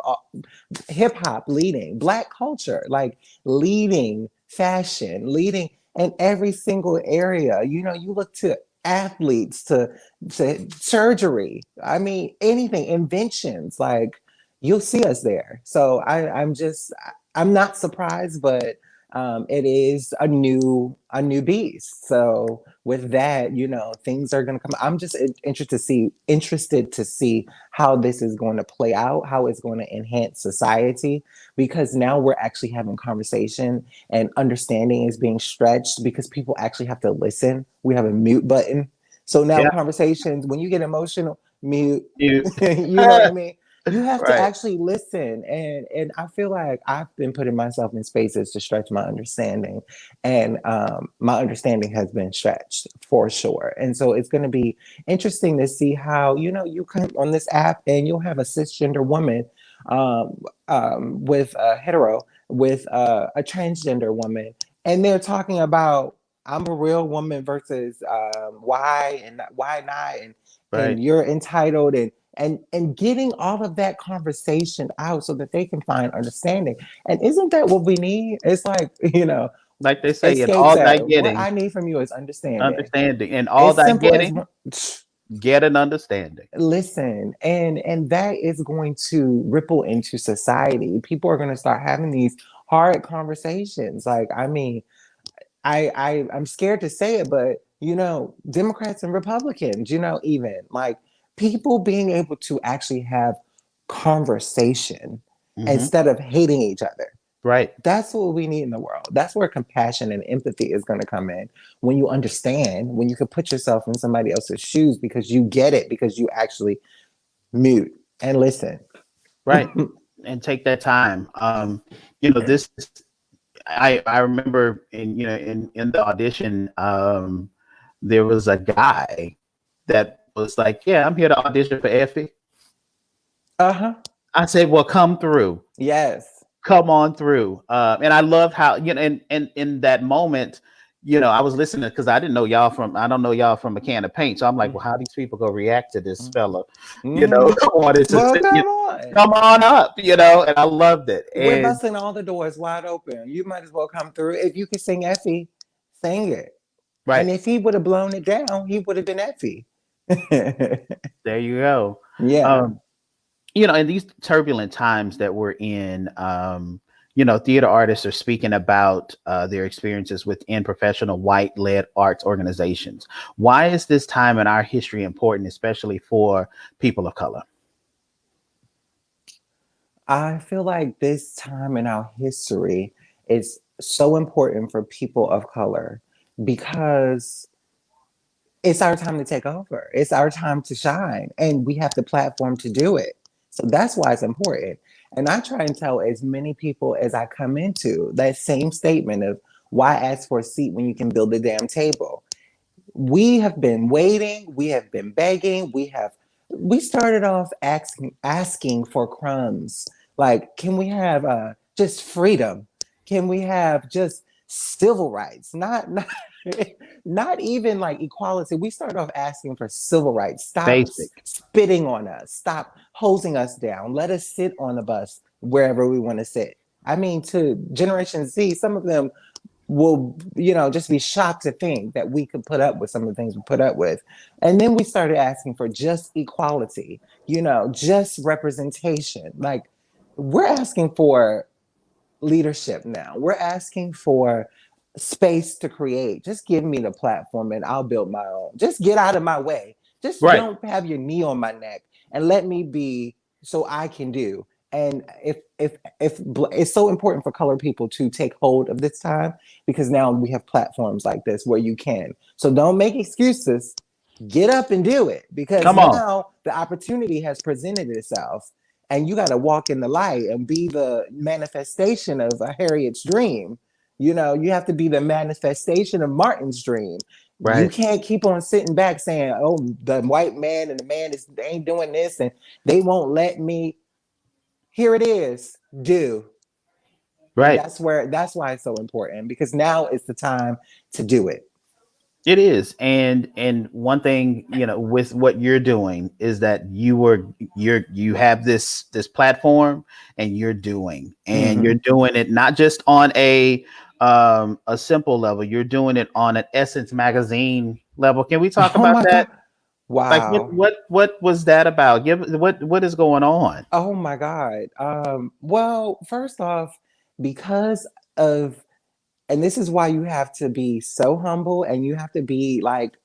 hip hop leading, Black culture, like leading fashion, leading in every single area. You know, you look to athletes, to surgery. I mean, anything, inventions, like you'll see us there. So I'm not surprised, but it is a new beast. So with that, you know, things are going to come. I'm just interested to see how this is going to play out, how it's going to enhance society, because now we're actually having conversation and understanding is being stretched because people actually have to listen. We have a mute button. So now Yeah. conversations, when you get emotional, mute. You. You know what I mean? You have to Right. actually listen. And I feel like I've been putting myself in spaces to stretch my understanding. And my understanding has been stretched for sure. And so it's going to be interesting to see how, you know, you come on this app and you'll have a cisgender woman with a hetero, with a transgender woman. And they're talking about, I'm a real woman versus why and why not, and Right. you're entitled, and getting all of that conversation out so that they can find understanding. And isn't that what we need? It's like, you know, Like they say, in Escape all thy said, what getting, I need from you is understanding. understanding. In all It's thy simple as getting, get an understanding. listen, and that is going to ripple into society. People are going to start having these hard conversations. Like, I mean, I'm scared to say it, but you know, Democrats and Republicans, you know, even like people being able to actually have conversation Hmm. instead of hating each other. Right. That's what we need in the world. That's where compassion and empathy is going to come in. When you understand, when you can put yourself in somebody else's shoes because you get it, because you actually mute and listen. Right. And take that time. This I remember in the audition, there was a guy that was like, "Yeah, I'm here to audition for Effie." Uh-huh. I said, "Well, come through, Yes. come on through." And I loved how and in that moment, I was listening because I don't know y'all from a can of paint, so I'm like, "Well, how these people go react to this fella?" Mm-hmm. Wanted to Well, say, come on. come on up, and I loved it. We're And busting all the doors wide open. You might as well come through. If you can sing Effie, sing it. right And if he would have blown it down, he would have been Effie. there you go. Yeah. Um, in these turbulent times that we're in, theater artists are speaking about their experiences within professional white-led arts organizations. Why is this time in our history important, especially for people of color? I feel like this time in our history is so important for people of color because it's our time to take over. It's our time to shine, and we have the platform to do it. So that's why it's important. And I try and tell as many people as I come into that same statement of why ask for a seat when you can build a damn table. We have been waiting, we have been begging, we started off asking for crumbs. Like, can we have just freedom? Can we have just civil rights? Not even like equality. We started off asking for civil rights. Stop Basic. spitting on us. Stop hosing us down. Let us sit on the bus wherever we want to sit. I mean, to Generation Z, some of them will, just be shocked to think that we could put up with some of the things we put up with. And then we started asking for just equality, just representation. Like, we're asking for leadership now. We're asking for space to create. Just give me the platform and I'll build my own. Just get out of my way. Just Right. don't have your knee on my neck and let me be so I can do. And if it's so important for colored people to take hold of this time because now we have platforms like this where you can. So don't make excuses. Get up and do it because Come on. now the opportunity has presented itself and you got to walk in the light and be the manifestation of a Harriet's dream. You have to be the manifestation of Martin's dream. You Right. can't keep on sitting back saying, "Oh, the white man and the man they ain't doing this and they won't let me." Here it is. Do. And Right. that's why it's so important, because now is the time to do it. It is. And one thing, with what you're doing is that you have this platform, and you're Hmm. doing it not just on a simple level. You're doing it on an Essence magazine level. Can we talk Oh about my that? God. Like Wow. what was that about? Give what is going on? Oh my God. Well, first off, because of, and this is why you have to be so humble, and you have to be like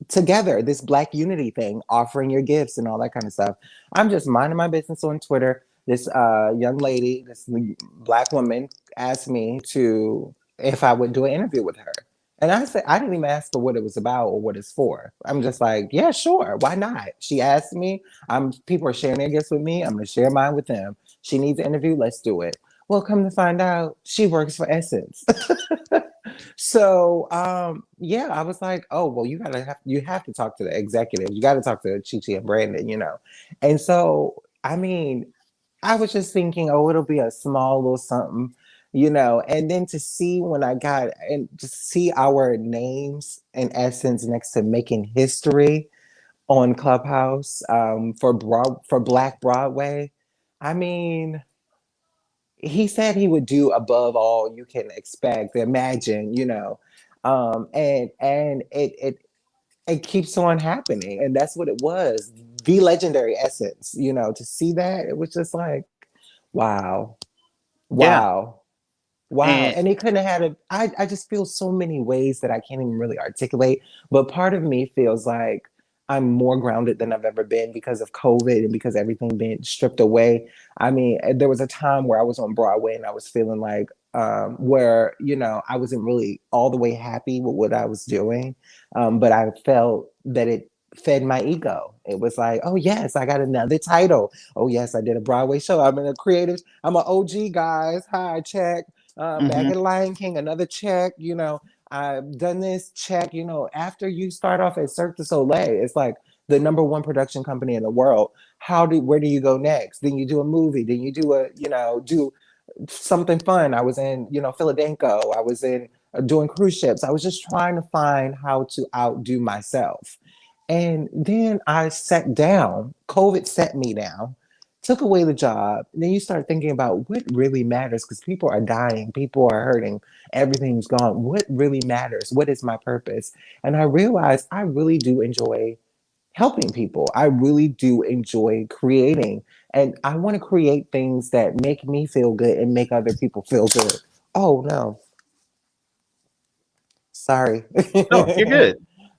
together, this Black unity thing, offering your gifts and all that kind of stuff. I'm just minding my business on Twitter. This young lady, this Black woman, asked me to if I would do an interview with her. And I said, I didn't even ask her what it was about or what it's for. I'm just like, yeah, sure, why not? She asked me. People are sharing their gifts with me. I'm gonna share mine with them. She needs an interview. Let's do it. Well, come to find out, she works for Essence. So yeah, I was like, oh well, you have to talk to the executives. You got to talk to Chi Chi and Brandon, And so I mean, I was just thinking, oh, it'll be a small little something, And then to see when I got and to see our names in essence next to making history on Clubhouse for Black Broadway. I mean, he said he would do above all you can expect, imagine, and it keeps on happening, and that's what it was, the legendary essence. To see that, it was just like, wow, Yeah. wow. Wow. And And it couldn't have had I just feel so many ways that I can't even really articulate. But part of me feels like I'm more grounded than I've ever been because of COVID and because everything being stripped away. I mean, there was a time where I was on Broadway and I was feeling like where, I wasn't really all the way happy with what I was doing. But I felt that it fed my ego. It was like, oh yes, I got another title. Oh yes, I did a Broadway show. I'm an OG, guys. Hi, check. Back mhm, at Lion King, another check. I've done this check. After you start off at Cirque du Soleil, it's like the number one production company in the world. Where do you go next? Then you do a movie. Then you do something fun. I was in, Philadelphia. I was in doing cruise ships. I was just trying to find how to outdo myself. And then I sat down. COVID set me down, took away the job. And then you start thinking about what really matters, because people are dying, people are hurting, everything's gone. What really matters? What is my purpose? And I realized I really do enjoy helping people. I really do enjoy creating. And I want to create things that make me feel good and make other people feel good. Oh, no, sorry. no, you're good.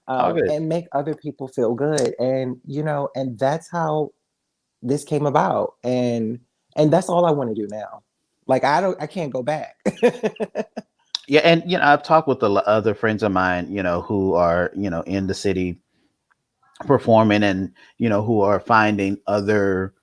All good. And make other people feel good. And that's how this came about. And that's all I want to do now. Like, I can't go back. Yeah, and I've talked with other friends of mine, who are in the city performing, and who are finding other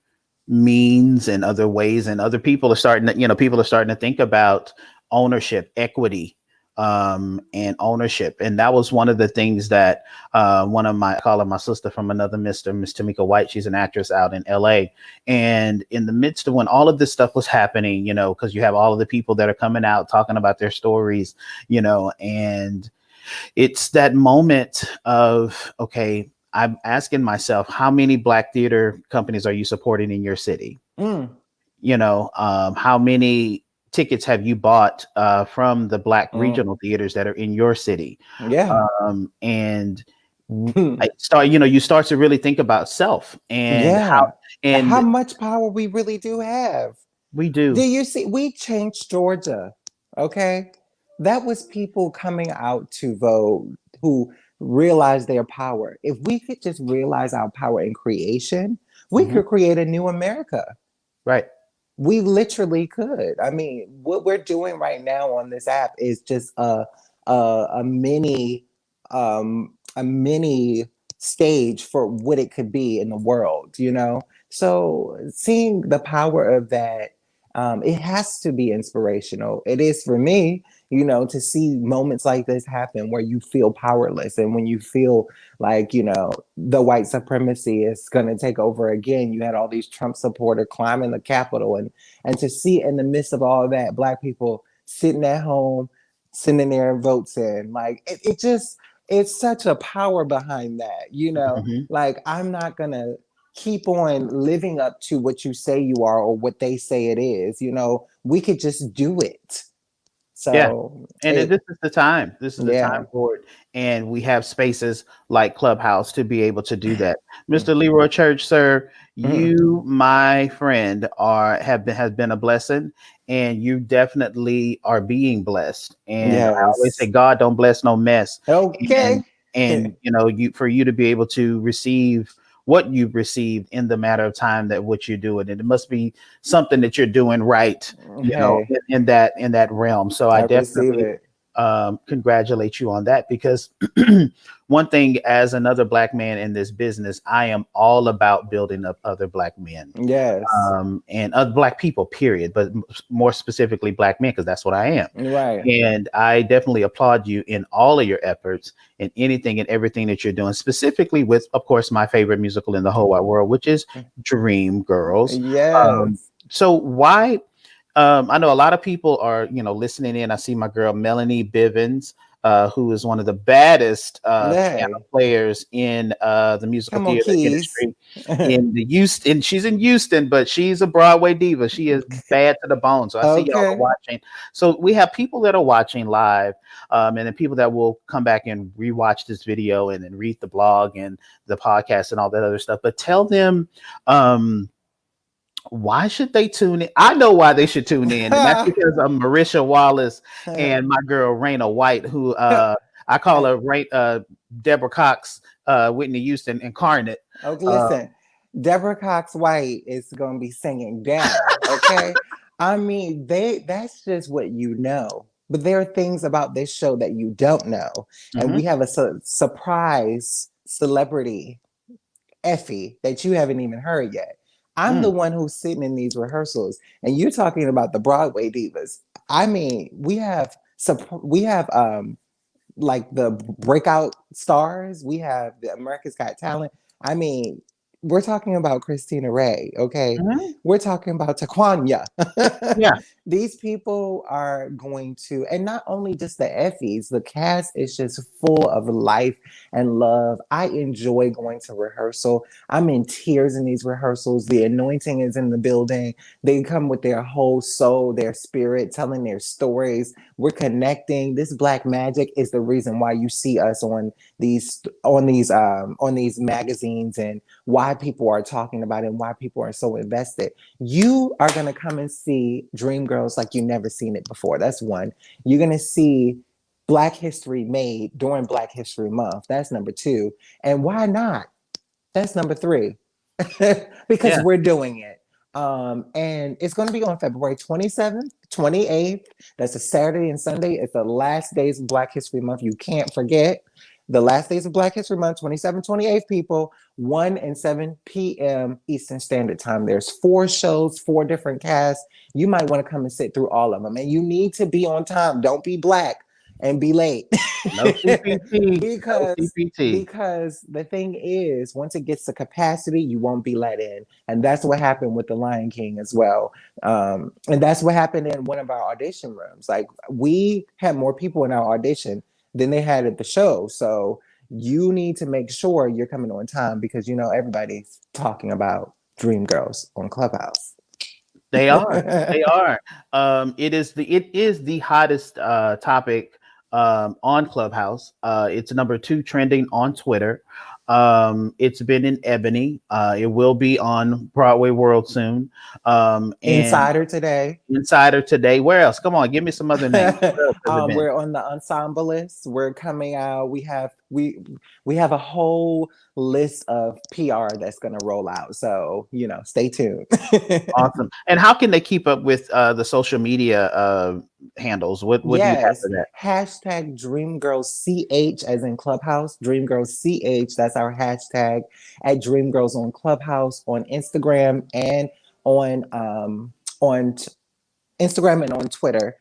means and other ways, and other people are starting to think about ownership, equity, and ownership. And that was one of the things that one of my, I call her my sister from another mister, Miss Tamika White. She's an actress out in LA. And in the midst of when all of this stuff was happening, because you have all of the people that are coming out talking about their stories, and it's that moment of, okay, I'm asking myself, how many Black theater companies are you supporting in your city? Mm, How many tickets have you bought from the Black mm, regional theaters that are in your city? yeah. And you start to really think about self, and Yeah. How and much power we really do have. we Do do. you see? We changed Georgia. Okay. That was people coming out to vote who realized their power. If we could just realize our power in creation, we Mhm. could create a new America. Right. We literally could. I mean, what we're doing right now on this app is just a mini a mini stage for what it could be in the world. So seeing the power of that, It has to be inspirational. It is for me, to see moments like this happen where you feel powerless and when you feel like, the white supremacy is going to take over again. You had all these Trump supporters climbing the Capitol, and to see in the midst of all of that, Black people sitting at home, sending their votes in, like it just, it's such a power behind that, Mhm. like I'm not going to keep on living up to what you say you are or what they say it is. We could just do it. Yeah. So And this is the time. This is the yeah. time for it. And we have spaces like Clubhouse to be able to do that. Mr. Leroy Church, sir, Mhm. you, my friend, has been a blessing, and you definitely are being blessed. And I always say, Yes. God don't bless no mess. Okay. And you for you to be able to receive what you've received in the matter of time that what you're doing, and it must be something that you're doing right, Hey, in that realm. So I I receive definitely it. congratulate you on that, because one thing, as another Black man in this business, I am all about building up other Black men, Yes. and other Black people, period, but more specifically Black men, because that's what I am. Right. And I definitely applaud you in all of your efforts in anything and everything that you're doing, specifically with, of course, my favorite musical in the whole wide world, which is Dream Girls. Um, Yes. so why? I know a lot of people are, listening in. I see my girl Melanie Bivens, who is one of the baddest piano Hey, players in the musical come on, theater Keys. industry in the Houston. She's in Houston, but she's a Broadway diva. She is bad to the bone. So I see y'all are Okay. watching. So we have people that are watching live, and then people that will come back and rewatch this video and then read the blog and the podcast and all that other stuff. But tell them. Why should they tune in? I know why they should tune in, and that's because of Marisha Wallace and my girl Raina White, who I call her Deborah Cox, Whitney Houston incarnate. Okay, Uh, listen, Deborah Cox White is going to be singing down. Okay, I mean that's just what you know. But there are things about this show that you don't know, and mhm, we have a surprise celebrity Effie that you haven't even heard yet. I'm mm, the one who's sitting in these rehearsals, and you're talking about the Broadway divas. I mean, we have like the breakout stars. We have the America's Got Talent. I mean, we're talking about Christina Ray, okay? mhm, We're talking about Taquanya. yeah, These people are going to, and not only just the Effies, the cast is just full of life and love. I enjoy going to rehearsal. I'm in tears in these rehearsals. The anointing is in the building. They come with their whole soul, their spirit, telling their stories. We're connecting. This black magic is the reason why you see us on these magazines, and why people are talking about it and why people are so invested. You are going to come and see Dreamgirls like you've never seen it before. That's one. You're going to see Black history made during Black History Month. That's number two. And why not? That's number three. Because yeah. we're doing it. And it's going to be on February 27th, 28th. That's a Saturday and Sunday. It's the last days of Black History Month. You can't forget the last days of Black History Month, 27th, 28th, people, 1 and 7 p.m. Eastern Standard Time. There's 4 shows, 4 different casts. You might want to come and sit through all of them. And you need to be on time. Don't be black and be late. No CPT, no because CPT. because the thing is, once it gets to capacity, you won't be let in. And that's what happened with the Lion King as well. And that's what happened in one of our audition rooms. Like, we had more people in our audition than they had at the show. So you need to make sure you're coming on time, because everybody's talking about Dreamgirls on Clubhouse. They are. They are. It is the hottest topic on Clubhouse. It's number 2 trending on Twitter. It's been in Ebony. It will be on Broadway World soon. And Insider today. Insider today. Where else? Come on, give me some other names. Where else has it been? We're on the ensemble list. We're coming out. We have a whole list of PR that's going to roll out. So stay tuned. Awesome. And how can they keep up with the social media handles? What do you have Yes. for that? Hashtag DreamGirlsCH as in Clubhouse. DreamGirlsCH. That's our hashtag at Dreamgirls on Clubhouse, on Instagram, and on Instagram and on Twitter.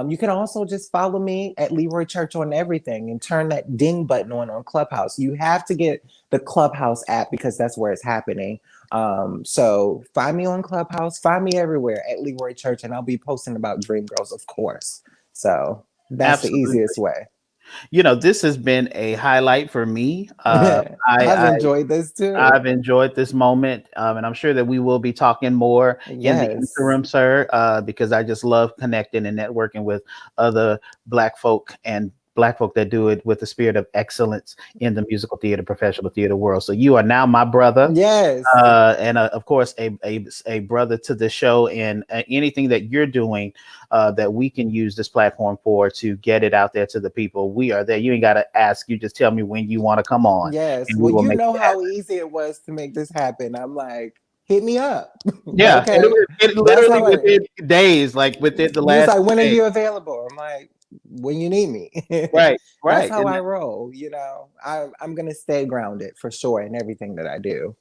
You can also just follow me at Leroy Church on everything and turn that ding button on Clubhouse. You have to get the Clubhouse app because that's where it's happening. So find me on Clubhouse, find me everywhere at Leroy Church, and I'll be posting about Dreamgirls, of course. So that's the Absolutely. easiest way. This has been a highlight for me. I've enjoyed this too. I've enjoyed this moment, and I'm sure that we will be talking more in the Yes. interim, sir, because I just love connecting and networking with other Black folk and Black folk that do it with the spirit of excellence in the musical theater, professional theater world. So you are now my brother, Yes. and of course a brother to the show, and anything that you're doing that we can use this platform for to get it out there to the people. We are there. You ain't got to ask. You just tell me when you want to come on, Yes. and we Well, will you make know it how happen. easy it was to make this happen. I'm like, hit me up. Yeah, Okay. it That's literally how it within days, like within the you was last like, when are 2 days. you available? I'm like, when you need me. Right, That's right. how I roll, I'm gonna stay grounded for sure in everything that I do.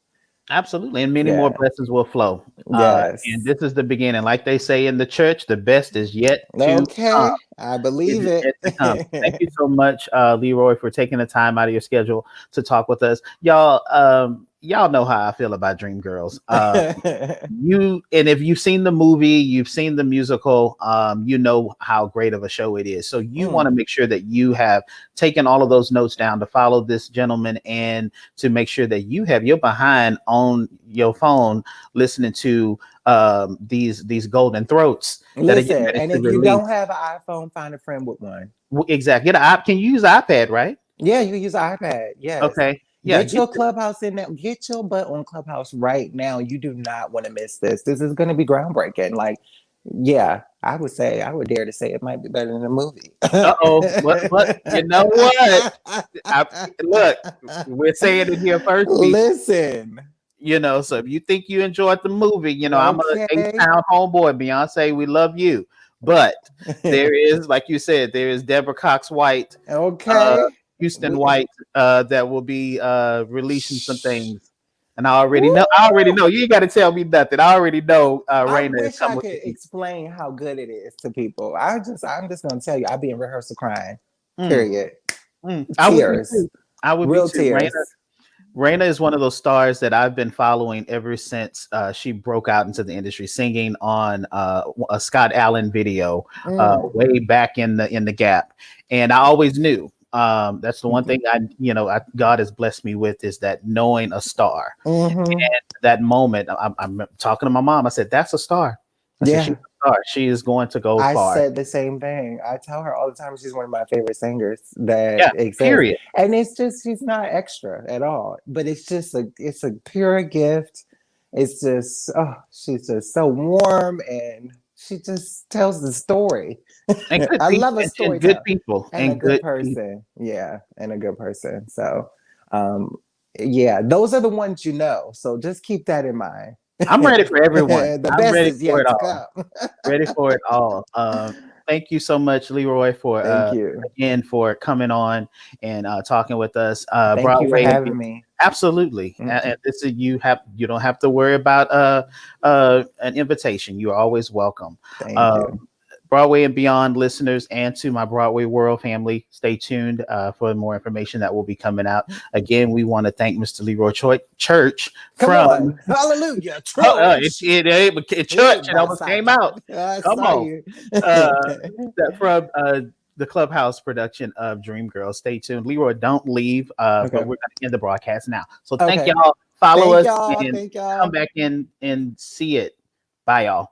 Absolutely, and many more Yeah. blessings will flow. And Yes. this is the beginning. Like they say in the church, the best is yet to come. Okay. I It believe is yet to come. Thank it. you so much, Leroy, for taking the time out of your schedule to talk with us. Y'all know how I feel about Dream Girls. And if you've seen the movie, you've seen the musical, you know how great of a show it is. So you want to Mm. make sure that you have taken all of those notes down to follow this gentleman and to make sure that you have your behind on your phone listening to these golden throats that are getting Listen, ready and to if you don't release. have an iPhone, find a friend with one. Exactly. Can you use iPad, right? Yeah, you use iPad. Yes. Okay. Yeah. Get your Clubhouse in there. Get your butt on Clubhouse right now. You do not want to miss this. This is going to be groundbreaking. Like, yeah, I would dare to say it might be better than a movie. Uh-oh. What? You know what? I, look, we're saying it here first, people. Listen, So if you think you enjoyed the movie, I'm a okay, H-Town homeboy. Beyonce, we love you. But there is, like you said, there is Deborah Cox White, uh, okay. Houston We, White, that will be releasing some shh. things. And I already Woo! know. I already know. You ain't got to tell me nothing. I already know I Raina is wish I coming could with you. explain how good it is to people. I'm just gonna tell you, I'll be in rehearsal crying. Mm, Period. I would be Tears. too. I would be Real too. tears. Raina is one of those stars that I've been following ever since she broke out into the industry, singing on a Scott Allen video Mm. way back in the Gap, and I always knew. That's the one thing God has blessed me with, is that knowing a star. Hmm. And that moment, I'm talking to my mom. I said, "That's a star." I said, "She's Yeah. a star. She is going to go I far." said the same thing. I tell her all the time she's one of my favorite singers that Yeah. exists. Period. And it's just she's not extra at all. But it's a pure gift. It's just she's just so warm and she just tells the story. And good I people love a and good storyteller people and a and good good people. person. Yeah, and a good person. So yeah, those are the ones you know. So just keep that in mind. I'm ready for everyone. The I'm best ready is for yet it to all. come. Ready for it all. Thank you so much, Leroy, for Thank you. again for coming on and talking with us. Thank you for Broadway and having me. absolutely. Mm, And this is you don't have to worry about an invitation. You are always welcome. thank Uh, you. Broadway and Beyond listeners, and to my Broadway World family, stay tuned for more information that will be coming out. Again, we want to thank Mr. Leroy Church Come from on. Hallelujah. it, Church. it, it Hey, church. It almost came Basata. out. I Come saw on. you. Uh, that from the Clubhouse production of Dreamgirls. Stay tuned. Leroy, don't leave, but Okay. we're going to end the broadcast now. So thank Okay. y'all. Follow Thank us y'all. and Thank come y'all. back in and see it. Bye, y'all.